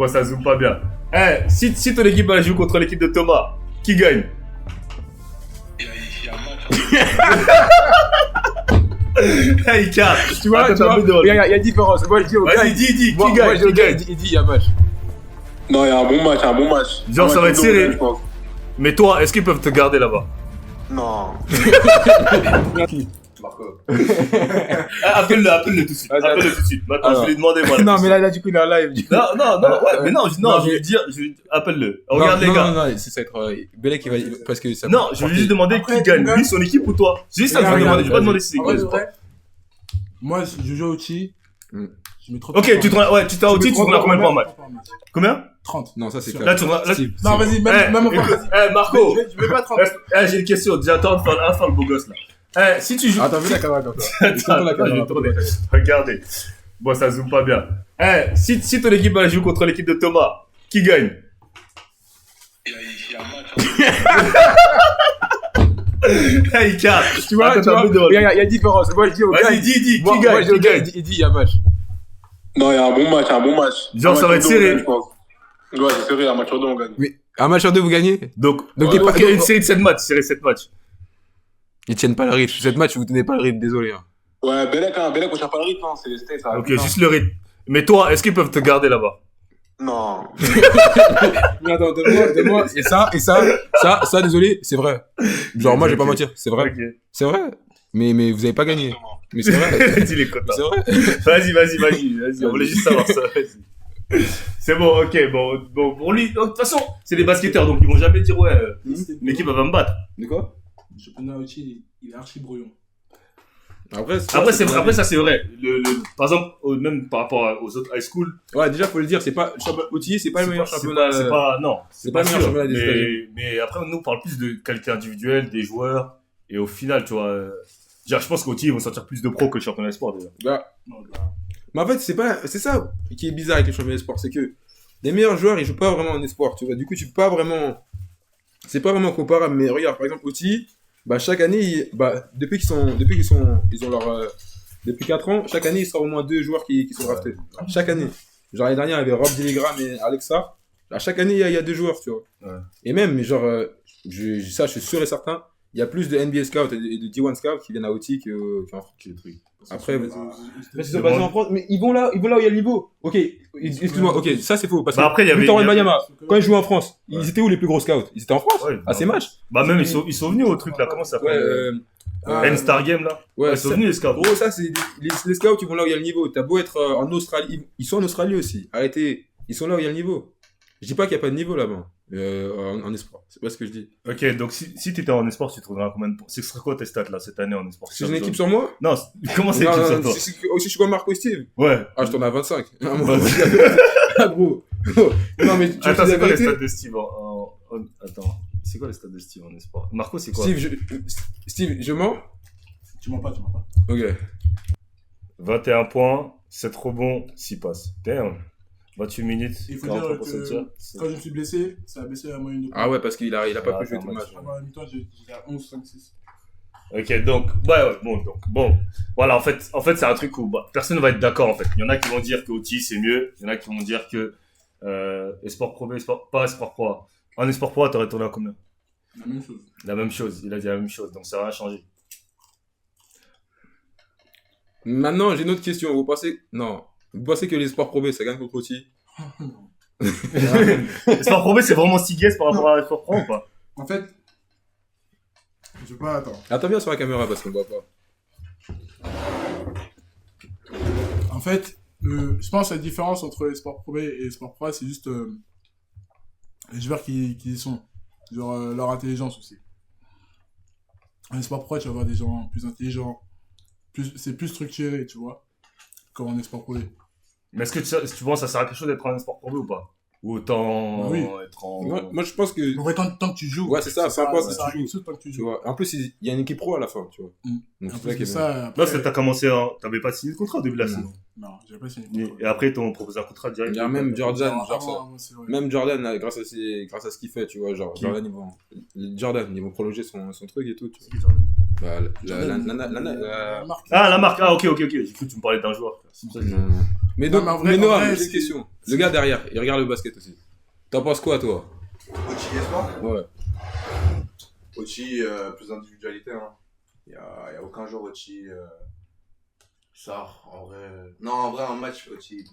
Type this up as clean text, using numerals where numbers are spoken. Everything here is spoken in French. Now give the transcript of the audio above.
Bon, ça zoome pas bien. Si ton équipe elle joue contre l'équipe de Thomas, qui gagne? Il y a un match. Il capte. Tu vois, il y a différence. Moi, je dis au gars. Vas-y, dis, Moi, qui gagne? je dis au gars, il dit il y a match. Non, il y a un bon match, Genre, ça va être serré. Je pense. Mais toi, est-ce qu'ils peuvent te garder là-bas? Non. Marco. Appelle-le tout de suite. Vas-y, Appelle-le tout de suite. Maintenant, Alors. je vais lui demander moi. Non, mais là, du coup, il est en live. Non, je vais lui dire, appelle-le. Regarde les gars. Non, c'est ça être. Belek, il va. Parce que ça. Non, je vais juste demander Après, qui gagne, gars. lui, son équipe ou toi. C'est juste ça que je vais demander. Je vais pas demander si c'est En vrai, quoi. de vrai, moi, je joue au Chi. Je mets trop. Ok, tu t'as au titre, tu tournes à combien de points en match? Combien? 30. Non, ça, c'est Là, tu tournes. Non, vas-y, même au Écoute, Marco, Je mets pas 30. j'ai une question. Déjà, attends de faire le beau gosse là. Si tu joues. Attends, vu la caméra comme ça. Attends, je vais tourner. Regardez. Bon, ça zoome pas bien. Si ton équipe elle joue contre l'équipe de Thomas, qui gagne? Il y a un match. Il capte. Tu vois, il y a différence. Moi, je dis au gars. Vas-y, dis, Moi, qui gagne? je dis au gars, il dit il y a match. Non, il y a un bon match. Genre, ça va être serré. Je pense. Ouais, c'est serré, un match sur deux, on gagne. Oui. Un match sur deux, vous gagnez. Donc, Donc, ok, une série de 7 matchs. Ils tiennent pas le rythme. Cette match, vous tenez pas le rythme, désolé. Hein. Ouais, Belek, on cherche pas le rythme, c'est les States. Ça. Ok, juste le rythme. Mais toi, est-ce qu'ils peuvent te garder là-bas? Non. Mais attends, donne-moi. Et ça, désolé, c'est vrai. Genre, moi, je vais pas mentir, c'est vrai. Ok. C'est vrai. Mais vous avez pas gagné. Mais c'est vrai. Dis les quotas. C'est vrai. Vas-y, on voulait juste savoir ça, vas-y. C'est bon, ok, bon, pour lui, de toute façon, c'est des basketteurs, donc ils vont jamais dire, ouais, l'équipe elle va me battre. De quoi? Le championnat au Chi, il est archi brouillon. Après, ça c'est vrai. Par exemple, même par rapport aux autres high school, Ouais, déjà, faut le dire, c'est pas. Outillé, c'est pas le meilleur championnat. C'est pas c'est pas le meilleur sûr. championnat des États-Unis. Mais après, nous, on parle plus de qualité individuelle, des joueurs, et au final, tu vois, je pense qu'au ils vont sortir plus de pros que le championnat de sport, déjà. Mais en fait, c'est ça qui est bizarre avec les championnats de sport, c'est que les meilleurs joueurs, ils jouent pas vraiment en espoir, tu vois. Du coup, tu peux pas vraiment. C'est pas vraiment comparable. Mais regarde, par exemple, Outil, chaque année, depuis depuis 4 ans, chaque année, il sera au moins 2 joueurs qui sont draftés. Chaque année. Genre l'année dernière, il y avait Rob Dillingham et Alexa. À chaque année, il y a 2 joueurs, tu vois. Ouais. Et même, genre, je suis sûr et certain, il y a plus de NBA scouts et de D1 scouts qui viennent à Outil qu'en France. Après, mais c'est basé en France, mais ils vont là où il y a le niveau. Ok, excuse-moi, ok, ça c'est faux. Parce que après, il y avait. Victor Wembanyama, quand ils jouaient en France, ils étaient où les plus gros scouts? Ils étaient en France, à ces matchs. Même ils sont venus au truc là, comment ça s'appelle? N-Star Game là. Ouais, ils sont venus les scouts. Gros, ça c'est les scouts, ils vont là où il y a le niveau. T'as beau être en Australie, ils sont en Australie aussi. Arrêtez, ils sont là où il y a le niveau. Je dis pas qu'il y a pas de niveau là-bas. En espoir, c'est pas ce que je dis. Ok, donc si t'étais en espoir, tu trouverais combien de points? Ce serait quoi tes stats là cette année en espoir? Si j'ai une équipe sur moi? Non, comment c'est une équipe sur toi? Si je suis comme Marco Steve. Ouais. Ah, je tourne à 25. Ah, gros. Non, mais tu Attends, dis c'est la quoi les vérité? stats de Steve Attends, c'est quoi les stats de Steve en espoir? Marco, c'est quoi? Steve, je mens? Tu mens pas. Ok. 21 points, 7 rebonds, 6 passes. Damn. 28 minutes, Il faut 43% dire de que tir. quand je me suis blessé, ça a baissé la moyenne de points. Ah ouais, parce qu'il a pas pu jouer attends, tout le match. Avant la mi-temps, j'étais à 11, 5, 6. Ok, donc, bon. Voilà, en fait, c'est un truc où personne ne va être d'accord, en fait. Il y en a qui vont dire que OT, c'est mieux. Il y en a qui vont dire que Esport Pro B, pas Esport Pro A. En Esport Pro A, t'aurais tourné à combien? La même chose. La même chose, il a dit la même chose, donc ça va rien changer. Maintenant, j'ai une autre question. Vous pensez que les sports Pro B, ça gagne contre OT? Esport Pro B, c'est vraiment si guess par rapport à Esport Pro ou pas? En fait, je sais pas, attends. Attends bien sur la caméra parce qu'on voit pas. En fait, je pense que la différence entre les sports Pro B et les sports Pro A, c'est juste les joueurs qui y sont. Genre leur intelligence aussi. Dans les sports Pro, tu vas avoir des gens plus intelligents, c'est plus structuré, tu vois, comme en sport Pro B. Mais est-ce que tu penses que ça sert à quelque chose d'être en Esport Pro B ou pas? Ou autant être en... Moi, je pense que... En vrai, tant que tu joues. Ouais, c'est ça, ça passe ça si tu joues. tant que tu Tu joues. vois. En plus, il y a une équipe pro à la fin, tu vois. Donc, En c'est plus ça qui de est bien. ça, Non, après... parce que t'as commencé t'avais pas signé de contrat au début de la saison. Non, j'avais pas signé. Et après, ils t'ont proposé un contrat direct. Il y a même Jordan, Non, genre ça. avant, c'est vrai. Même Jordan, grâce à ce qu'il fait, tu vois, genre, Qui Jordan, ils vont prolonger son truc et tout, tu vois. Bah, marque. Ah, la marque. Ah, ok. J'ai cru que tu me parlais d'un joueur. C'est pour ça que je- Non. Mais Non, donc, mais en vrai, mais Noah, c'est- j'ai une question. Le gars derrière, il regarde le basket aussi. T'en penses quoi, toi? Ochi Esport Ouais. Ochi, plus d'individualité. Hein. Y a aucun jour Ochi sort. En vrai. Non, en vrai, un match Ochi.